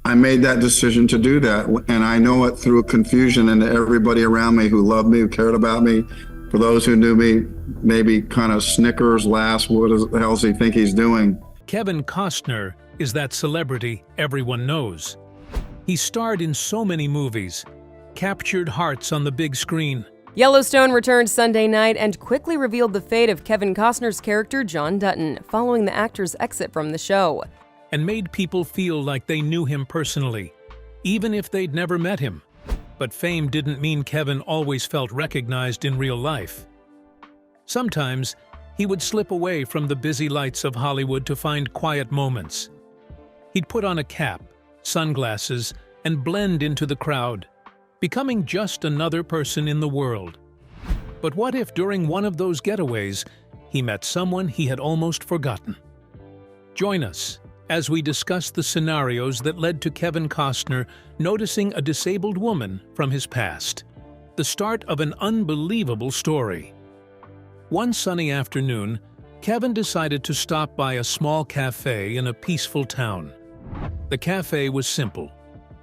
I made that decision to do that. And I know it through confusion, and everybody around me who loved me, who cared about me. For those who knew me, maybe kind of snickers, laughs, what the hell does he think he's doing? Kevin Costner is that celebrity everyone knows. He starred in so many movies, captured hearts on the big screen. Yellowstone returned Sunday night and quickly revealed the fate of Kevin Costner's character John Dutton following the actor's exit from the show. And made people feel like they knew him personally, even if they'd never met him. But fame didn't mean Kevin always felt recognized in real life. Sometimes, he would slip away from the busy lights of Hollywood to find quiet moments. He'd put on a cap, sunglasses, and blend into the crowd, becoming just another person in the world. But what if during one of those getaways, he met someone he had almost forgotten? Join us as we discuss the scenarios that led to Kevin Costner noticing a disabled woman from his past. The start of an unbelievable story. One sunny afternoon, Kevin decided to stop by a small cafe in a peaceful town. The cafe was simple,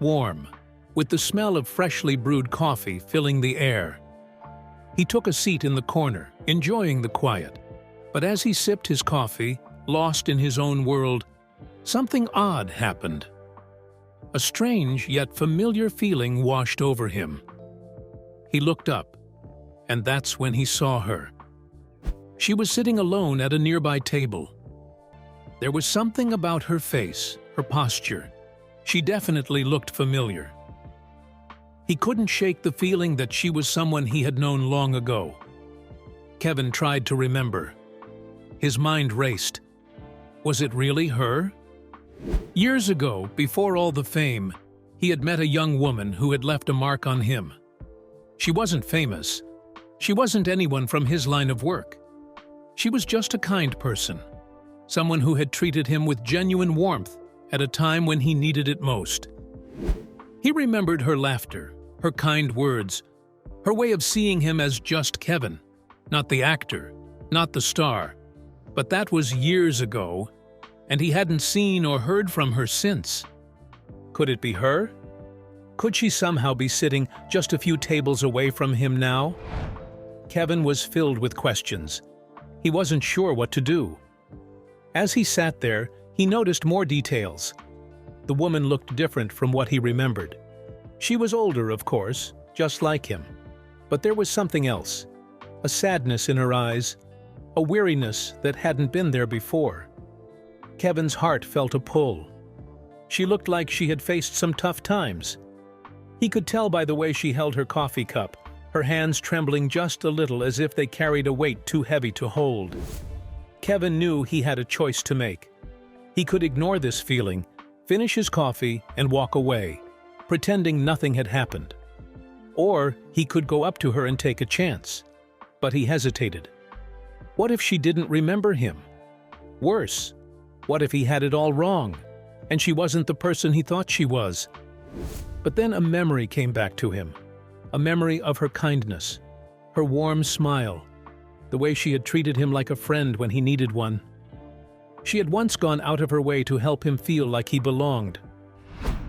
warm, with the smell of freshly brewed coffee filling the air. He took a seat in the corner, enjoying the quiet. But as he sipped his coffee, lost in his own world, something odd happened. A strange yet familiar feeling washed over him. He looked up, and that's when he saw her. She was sitting alone at a nearby table. There was something about her face, her posture. She definitely looked familiar. He couldn't shake the feeling that she was someone he had known long ago. Kevin tried to remember. His mind raced. Was it really her? Years ago, before all the fame, he had met a young woman who had left a mark on him. She wasn't famous. She wasn't anyone from his line of work. She was just a kind person, someone who had treated him with genuine warmth at a time when he needed it most. He remembered her laughter, her kind words, her way of seeing him as just Kevin, not the actor, not the star. But that was years ago, and he hadn't seen or heard from her since. Could it be her? Could she somehow be sitting just a few tables away from him now? Kevin was filled with questions. He wasn't sure what to do. As he sat there, he noticed more details. The woman looked different from what he remembered. She was older, of course, just like him. But there was something else, a sadness in her eyes, a weariness that hadn't been there before. Kevin's heart felt a pull. She looked like she had faced some tough times. He could tell by the way she held her coffee cup, her hands trembling just a little as if they carried a weight too heavy to hold. Kevin knew he had a choice to make. He could ignore this feeling, finish his coffee, and walk away, pretending nothing had happened. Or he could go up to her and take a chance. But he hesitated. What if she didn't remember him? Worse, what if he had it all wrong, and she wasn't the person he thought she was? But then a memory came back to him. A memory of her kindness, her warm smile, the way she had treated him like a friend when he needed one. She had once gone out of her way to help him feel like he belonged.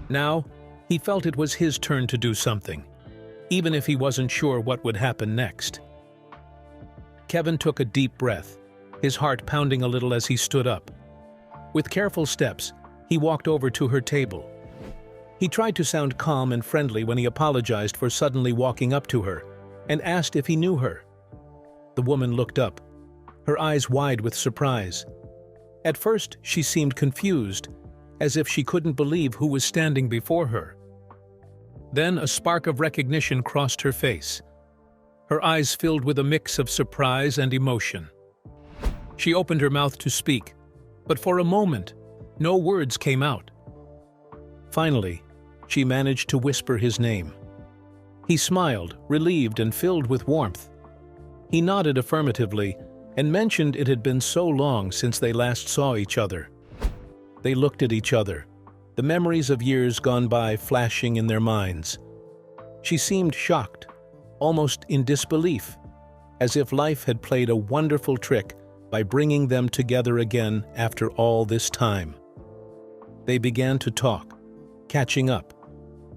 Now, he felt it was his turn to do something, even if he wasn't sure what would happen next. Kevin took a deep breath, his heart pounding a little as he stood up. With careful steps, he walked over to her table. He tried to sound calm and friendly when he apologized for suddenly walking up to her and asked if he knew her. The woman looked up, her eyes wide with surprise. At first, she seemed confused, as if she couldn't believe who was standing before her. Then a spark of recognition crossed her face. Her eyes filled with a mix of surprise and emotion. She opened her mouth to speak, but for a moment, no words came out. Finally, she managed to whisper his name. He smiled, relieved and filled with warmth. He nodded affirmatively and mentioned it had been so long since they last saw each other. They looked at each other, the memories of years gone by flashing in their minds. She seemed shocked, almost in disbelief, as if life had played a wonderful trick by bringing them together again after all this time. They began to talk, catching up,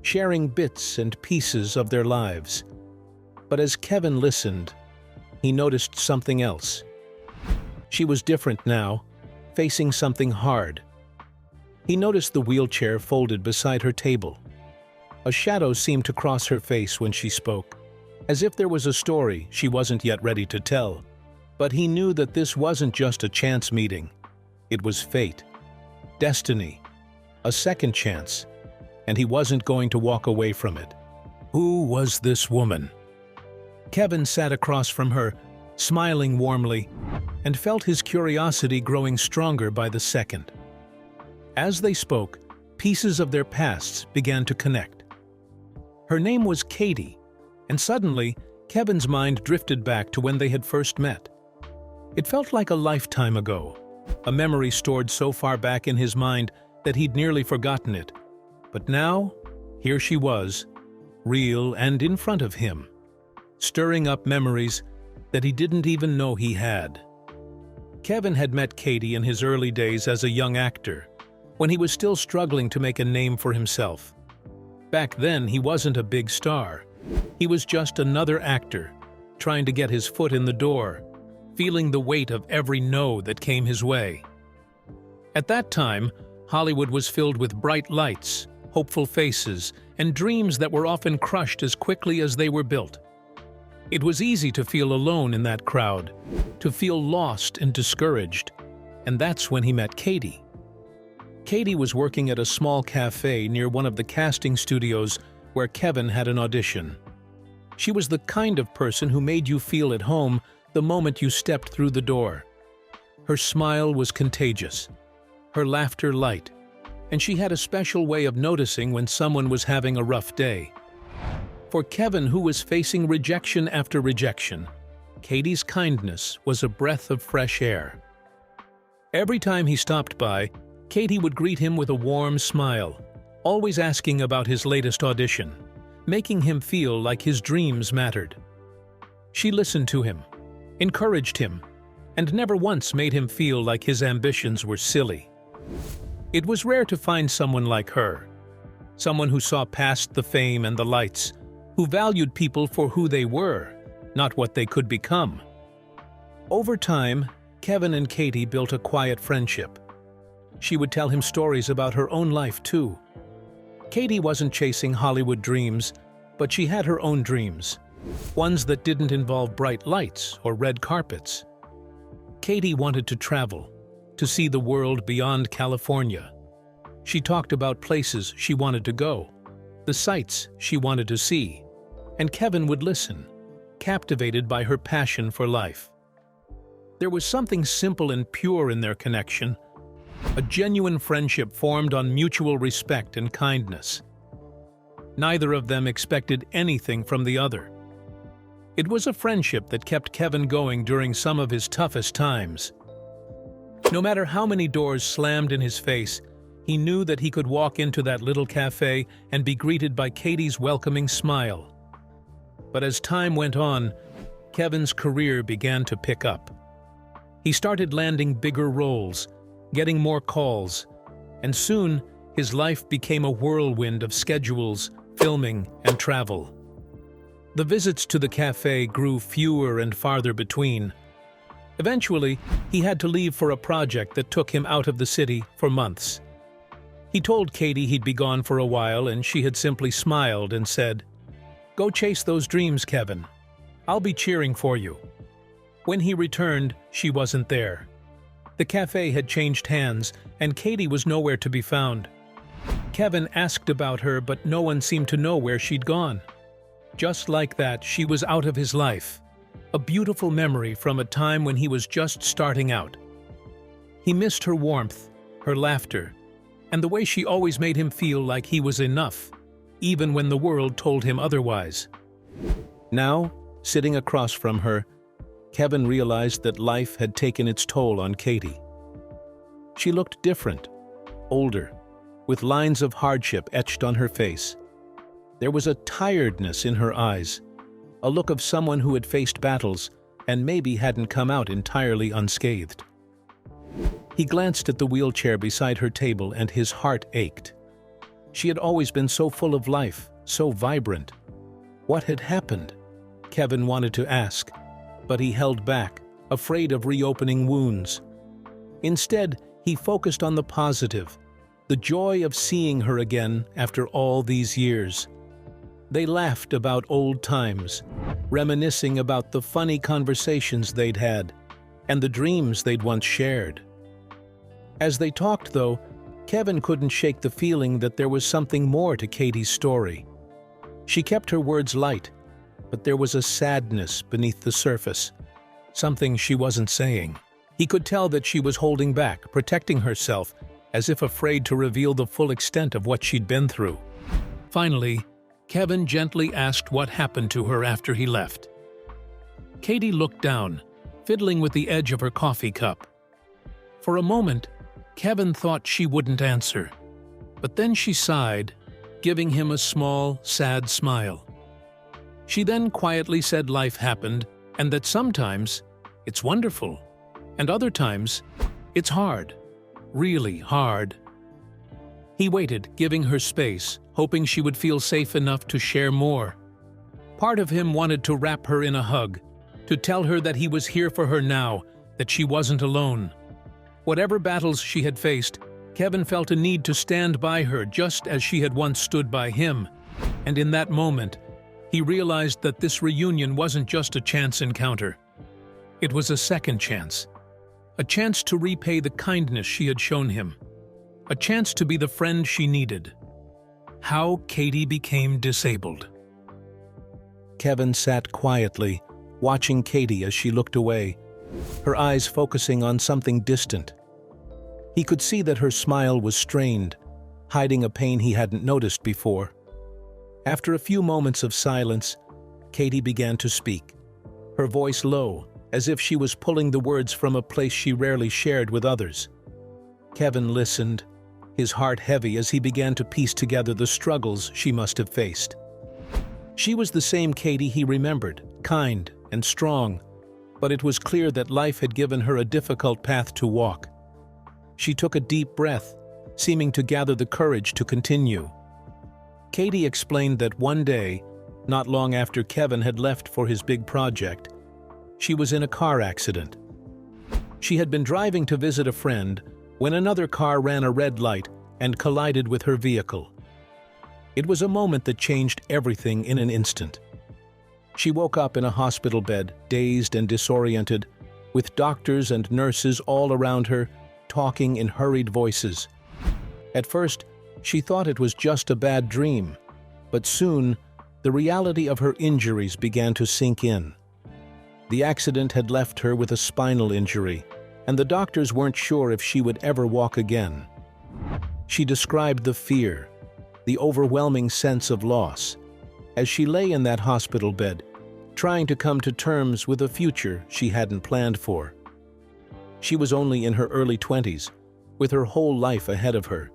sharing bits and pieces of their lives. But as Kevin listened, he noticed something else. She was different now, facing something hard. He noticed the wheelchair folded beside her table. A shadow seemed to cross her face when she spoke, as if there was a story she wasn't yet ready to tell. But he knew that this wasn't just a chance meeting. It was fate, destiny, a second chance, and he wasn't going to walk away from it. Who was this woman? Kevin sat across from her, smiling warmly, and felt his curiosity growing stronger by the second. As they spoke, pieces of their pasts began to connect. Her name was Katie, and suddenly, Kevin's mind drifted back to when they had first met. It felt like a lifetime ago, a memory stored so far back in his mind that he'd nearly forgotten it. But now, here she was, real and in front of him, stirring up memories that he didn't even know he had. Kevin had met Katie in his early days as a young actor, when he was still struggling to make a name for himself. Back then, he wasn't a big star. He was just another actor, trying to get his foot in the door, feeling the weight of every no that came his way. At that time, Hollywood was filled with bright lights, hopeful faces, and dreams that were often crushed as quickly as they were built. It was easy to feel alone in that crowd, to feel lost and discouraged, and that's when he met Katie. Katie was working at a small cafe near one of the casting studios where Kevin had an audition. She was the kind of person who made you feel at home the moment you stepped through the door. Her smile was contagious, her laughter light, and she had a special way of noticing when someone was having a rough day. For Kevin, who was facing rejection after rejection, Katie's kindness was a breath of fresh air. Every time he stopped by, Katie would greet him with a warm smile, always asking about his latest audition, making him feel like his dreams mattered. She listened to him, encouraged him, and never once made him feel like his ambitions were silly. It was rare to find someone like her, someone who saw past the fame and the lights, who valued people for who they were, not what they could become. Over time, Kevin and Katie built a quiet friendship. She would tell him stories about her own life, too. Katie wasn't chasing Hollywood dreams, but she had her own dreams, ones that didn't involve bright lights or red carpets. Katie wanted to travel, to see the world beyond California. She talked about places she wanted to go, the sights she wanted to see, and Kevin would listen, captivated by her passion for life. There was something simple and pure in their connection, a genuine friendship formed on mutual respect and kindness. Neither of them expected anything from the other. It was a friendship that kept Kevin going during some of his toughest times. No matter how many doors slammed in his face, he knew that he could walk into that little cafe and be greeted by Katie's welcoming smile. But as time went on, Kevin's career began to pick up. He started landing bigger roles, getting more calls, and soon his life became a whirlwind of schedules, filming, and travel. The visits to the cafe grew fewer and farther between. Eventually, he had to leave for a project that took him out of the city for months. He told Katie he'd be gone for a while, and she had simply smiled and said, "Go chase those dreams, Kevin. I'll be cheering for you." When he returned, she wasn't there. The cafe had changed hands, and Katie was nowhere to be found. Kevin asked about her, but no one seemed to know where she'd gone. Just like that, she was out of his life, a beautiful memory from a time when he was just starting out. He missed her warmth, her laughter, and the way she always made him feel like he was enough, even when the world told him otherwise. Now, sitting across from her, Kevin realized that life had taken its toll on Katie. She looked different, older, with lines of hardship etched on her face. There was a tiredness in her eyes, a look of someone who had faced battles and maybe hadn't come out entirely unscathed. He glanced at the wheelchair beside her table and his heart ached. She had always been so full of life, so vibrant. What had happened? Kevin wanted to ask, but he held back, afraid of reopening wounds. Instead, he focused on the positive, the joy of seeing her again after all these years. They laughed about old times, reminiscing about the funny conversations they'd had and the dreams they'd once shared. As they talked, though, Kevin couldn't shake the feeling that there was something more to Katie's story. She kept her words light, but there was a sadness beneath the surface, something she wasn't saying. He could tell that she was holding back, protecting herself, as if afraid to reveal the full extent of what she'd been through. Finally, Kevin gently asked what happened to her after he left. Katie looked down, fiddling with the edge of her coffee cup. For a moment, Kevin thought she wouldn't answer, but then she sighed, giving him a small, sad smile. She then quietly said life happened and that sometimes it's wonderful, and other times it's hard, really hard. He waited, giving her space, hoping she would feel safe enough to share more. Part of him wanted to wrap her in a hug, to tell her that he was here for her now, that she wasn't alone. Whatever battles she had faced, Kevin felt a need to stand by her just as she had once stood by him. And in that moment, he realized that this reunion wasn't just a chance encounter. It was a second chance. A chance to repay the kindness she had shown him. A chance to be the friend she needed. How Katie became disabled. Kevin sat quietly, watching Katie as she looked away, her eyes focusing on something distant. He could see that her smile was strained, hiding a pain he hadn't noticed before. After a few moments of silence, Katie began to speak, her voice low, as if she was pulling the words from a place she rarely shared with others. Kevin listened, his heart heavy as he began to piece together the struggles she must have faced. She was the same Katie he remembered, kind and strong, but it was clear that life had given her a difficult path to walk. She took a deep breath, seeming to gather the courage to continue. Katie explained that one day, not long after Kevin had left for his big project, she was in a car accident. She had been driving to visit a friend when another car ran a red light and collided with her vehicle. It was a moment that changed everything in an instant. She woke up in a hospital bed, dazed and disoriented, with doctors and nurses all around her, talking in hurried voices. At first, she thought it was just a bad dream, but soon, the reality of her injuries began to sink in. The accident had left her with a spinal injury, and the doctors weren't sure if she would ever walk again. She described the fear, the overwhelming sense of loss, as she lay in that hospital bed, trying to come to terms with a future she hadn't planned for. She was only in her early 20s, with her whole life ahead of her.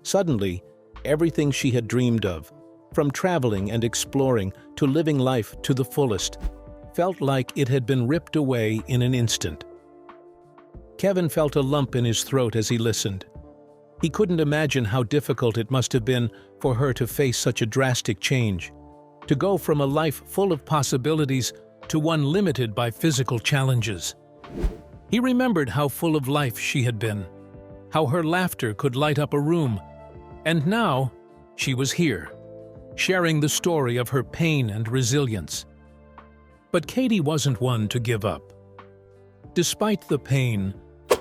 Suddenly, everything she had dreamed of, from traveling and exploring to living life to the fullest, felt like it had been ripped away in an instant. Kevin felt a lump in his throat as he listened. He couldn't imagine how difficult it must have been for her to face such a drastic change, to go from a life full of possibilities to one limited by physical challenges. He remembered how full of life she had been, how her laughter could light up a room, and now she was here, sharing the story of her pain and resilience. But Katie wasn't one to give up. Despite the pain,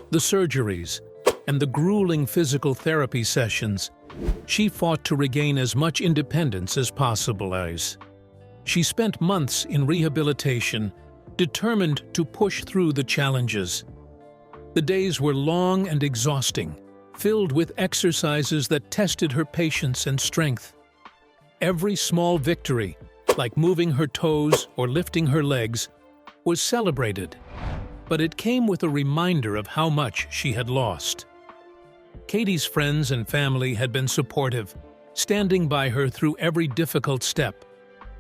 the surgeries, and the grueling physical therapy sessions, she fought to regain as much independence as possible. She spent months in rehabilitation, determined to push through the challenges. The days were long and exhausting, filled with exercises that tested her patience and strength. Every small victory, like moving her toes or lifting her legs, was celebrated, but it came with a reminder of how much she had lost. Katie's friends and family had been supportive, standing by her through every difficult step,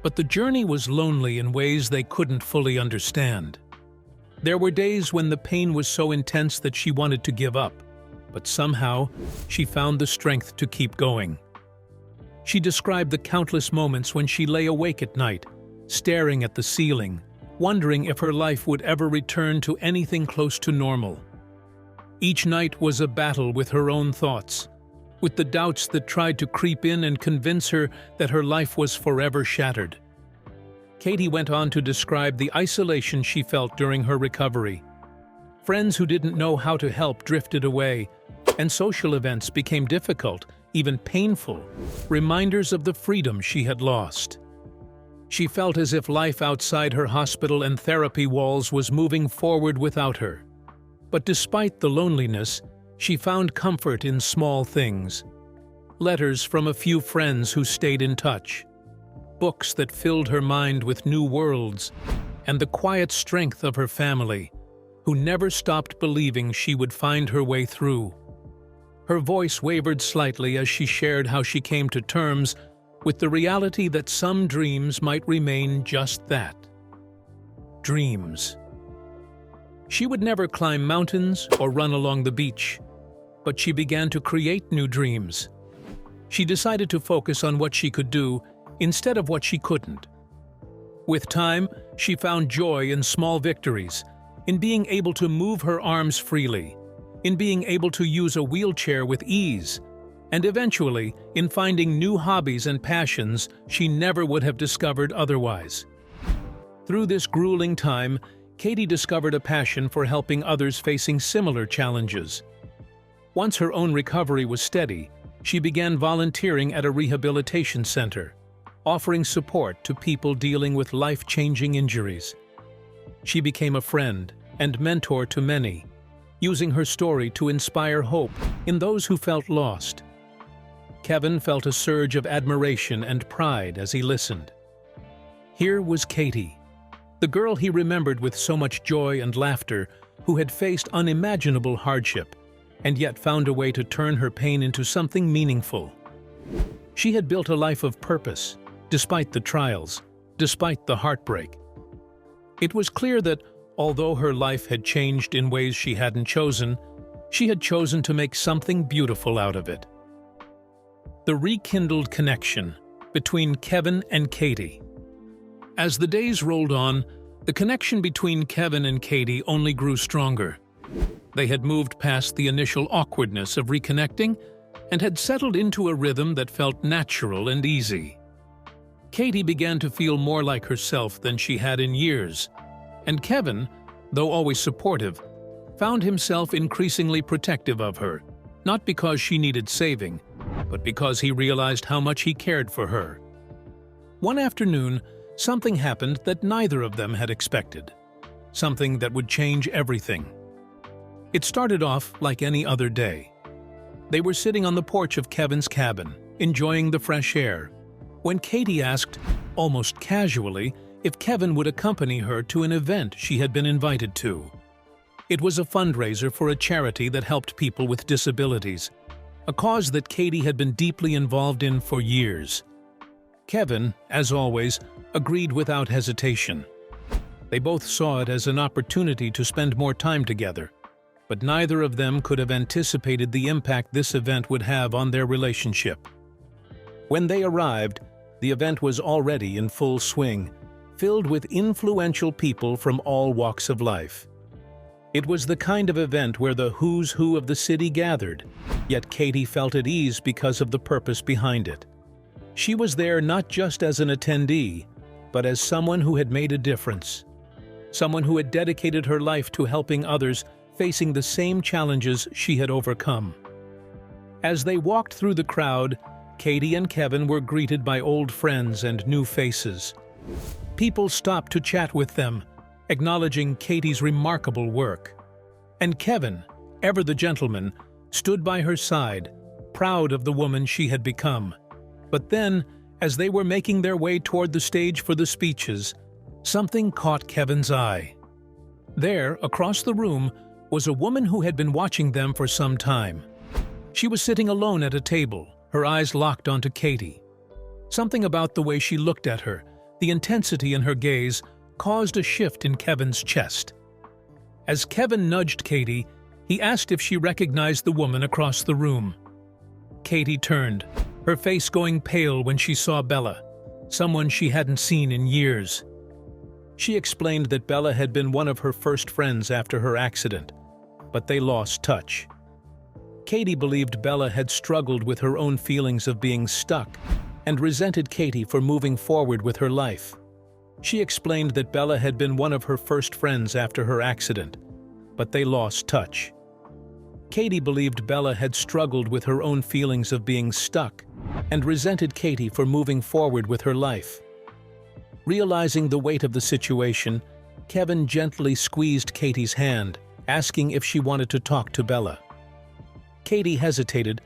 but the journey was lonely in ways they couldn't fully understand. There were days when the pain was so intense that she wanted to give up, but somehow she found the strength to keep going. She described the countless moments when she lay awake at night, staring at the ceiling, wondering if her life would ever return to anything close to normal. Each night was a battle with her own thoughts, with the doubts that tried to creep in and convince her that her life was forever shattered. Katie went on to describe the isolation she felt during her recovery. Friends who didn't know how to help drifted away, and social events became difficult, even painful, reminders of the freedom she had lost. She felt as if life outside her hospital and therapy walls was moving forward without her. But despite the loneliness, she found comfort in small things. Letters from a few friends who stayed in touch, books that filled her mind with new worlds, and the quiet strength of her family, who never stopped believing she would find her way through. Her voice wavered slightly as she shared how she came to terms with the reality that some dreams might remain just that. Dreams. She would never climb mountains or run along the beach, but she began to create new dreams. She decided to focus on what she could do instead of what she couldn't. With time, she found joy in small victories, in being able to move her arms freely, in being able to use a wheelchair with ease, and eventually in finding new hobbies and passions she never would have discovered otherwise. Through this grueling time, Katie discovered a passion for helping others facing similar challenges. Once her own recovery was steady, she began volunteering at a rehabilitation center, offering support to people dealing with life-changing injuries. She became a friend and mentor to many, using her story to inspire hope in those who felt lost. Kevin felt a surge of admiration and pride as he listened. Here was Katie, the girl he remembered with so much joy and laughter, who had faced unimaginable hardship and yet found a way to turn her pain into something meaningful. She had built a life of purpose, despite the trials, despite the heartbreak. It was clear that, although her life had changed in ways she hadn't chosen, she had chosen to make something beautiful out of it. The rekindled connection between Kevin and Katie. As the days rolled on, the connection between Kevin and Katie only grew stronger. They had moved past the initial awkwardness of reconnecting and had settled into a rhythm that felt natural and easy. Katie began to feel more like herself than she had in years, and Kevin, though always supportive, found himself increasingly protective of her, not because she needed saving, but because he realized how much he cared for her. One afternoon, something happened that neither of them had expected, something that would change everything. It started off like any other day. They were sitting on the porch of Kevin's cabin, enjoying the fresh air, when Katie asked, almost casually, if Kevin would accompany her to an event she had been invited to. It was a fundraiser for a charity that helped people with disabilities, a cause that Katie had been deeply involved in for years. Kevin, as always, agreed without hesitation. They both saw it as an opportunity to spend more time together, but neither of them could have anticipated the impact this event would have on their relationship. When they arrived, the event was already in full swing, filled with influential people from all walks of life. It was the kind of event where the who's who of the city gathered, yet Katie felt at ease because of the purpose behind it. She was there not just as an attendee, but as someone who had made a difference, someone who had dedicated her life to helping others facing the same challenges she had overcome. As they walked through the crowd, Katie and Kevin were greeted by old friends and new faces. People stopped to chat with them, acknowledging Katie's remarkable work. And Kevin, ever the gentleman, stood by her side, proud of the woman she had become. But then, as they were making their way toward the stage for the speeches, something caught Kevin's eye. There, across the room, was a woman who had been watching them for some time. She was sitting alone at a table, her eyes locked onto Katie. Something about the way she looked at her, the intensity in her gaze, caused a shift in Kevin's chest. As Kevin nudged Katie, he asked if she recognized the woman across the room. Katie turned, her face going pale when she saw Bella, someone she hadn't seen in years. She explained that Bella had been one of her first friends after her accident, but they lost touch. Katie believed Bella had struggled with her own feelings of being stuck and resented Katie for moving forward with her life. She explained that Bella had been one of her first friends after her accident, but they lost touch. Katie believed Bella had struggled with her own feelings of being stuck and resented Katie for moving forward with her life. Realizing the weight of the situation, Kevin gently squeezed Katie's hand, asking if she wanted to talk to Bella. Katie hesitated,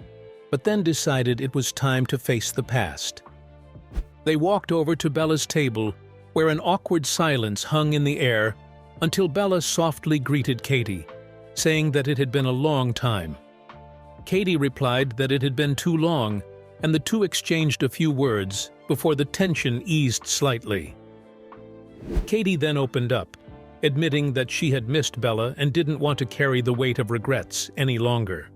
but then decided it was time to face the past. They walked over to Bella's table, where an awkward silence hung in the air until Bella softly greeted Katie, saying that it had been a long time. Katie replied that it had been too long, and the two exchanged a few words before the tension eased slightly. Katie then opened up, admitting that she had missed Bella and didn't want to carry the weight of regrets any longer.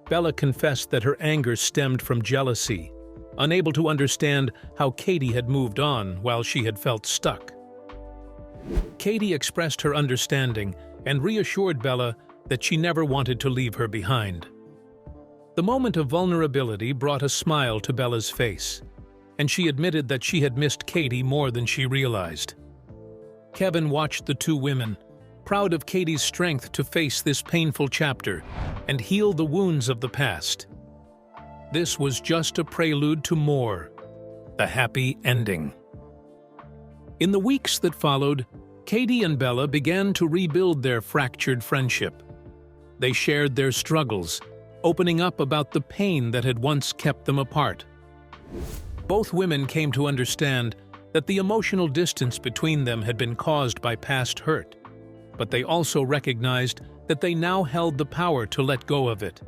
Bella confessed that her anger stemmed from jealousy, unable to understand how Katie had moved on while she had felt stuck. Katie expressed her understanding and reassured Bella that she never wanted to leave her behind. The moment of vulnerability brought a smile to Bella's face, and she admitted that she had missed Katie more than she realized. Kevin watched the two women, proud of Katie's strength to face this painful chapter and heal the wounds of the past. This was just a prelude to more, the happy ending. In the weeks that followed, Katie and Bella began to rebuild their fractured friendship. They shared their struggles, opening up about the pain that had once kept them apart. Both women came to understand that the emotional distance between them had been caused by past hurt, but they also recognized that they now held the power to let go of it.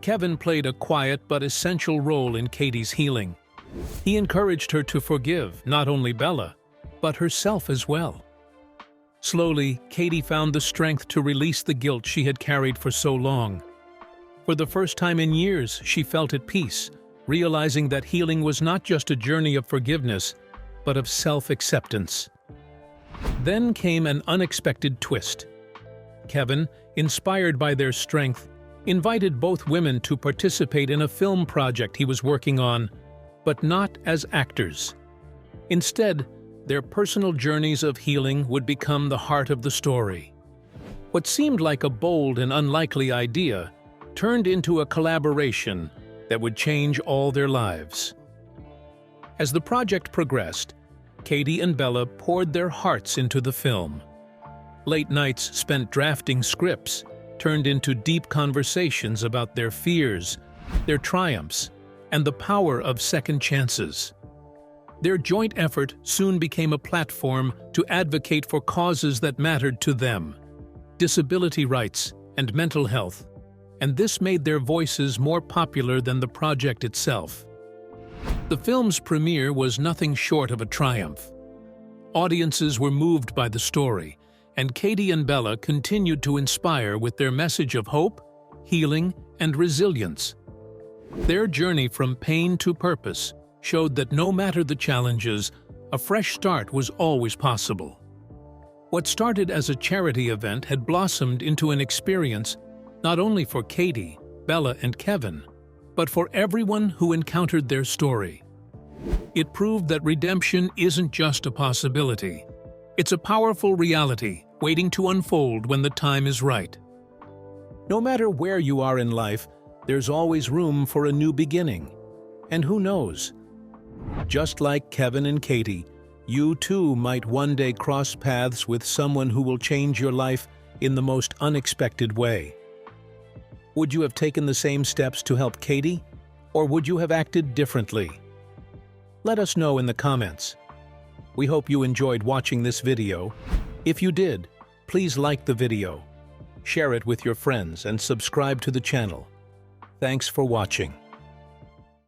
Kevin played a quiet but essential role in Katie's healing. He encouraged her to forgive not only Bella, but herself as well. Slowly, Katie found the strength to release the guilt she had carried for so long. For the first time in years, she felt at peace, realizing that healing was not just a journey of forgiveness, but of self-acceptance. Then came an unexpected twist. Kevin, inspired by their strength, invited both women to participate in a film project he was working on, but not as actors. Instead, their personal journeys of healing would become the heart of the story. What seemed like a bold and unlikely idea turned into a collaboration that would change all their lives. As the project progressed, Katie and Bella poured their hearts into the film. Late nights spent drafting scripts turned into deep conversations about their fears, their triumphs, and the power of second chances. Their joint effort soon became a platform to advocate for causes that mattered to them: disability rights and mental health, and this made their voices more popular than the project itself. The film's premiere was nothing short of a triumph. Audiences were moved by the story, and Katie and Bella continued to inspire with their message of hope, healing, and resilience. Their journey from pain to purpose showed that no matter the challenges, a fresh start was always possible. What started as a charity event had blossomed into an experience not only for Katie, Bella, and Kevin, but for everyone who encountered their story. It proved that redemption isn't just a possibility. It's a powerful reality waiting to unfold when the time is right. No matter where you are in life, there's always room for a new beginning. And who knows? Just like Kevin and Katie, you too might one day cross paths with someone who will change your life in the most unexpected way. Would you have taken the same steps to help Katie, or would you have acted differently? Let us know in the comments. We hope you enjoyed watching this video. If you did, please like the video, share it with your friends, and subscribe to the channel. Thanks for watching.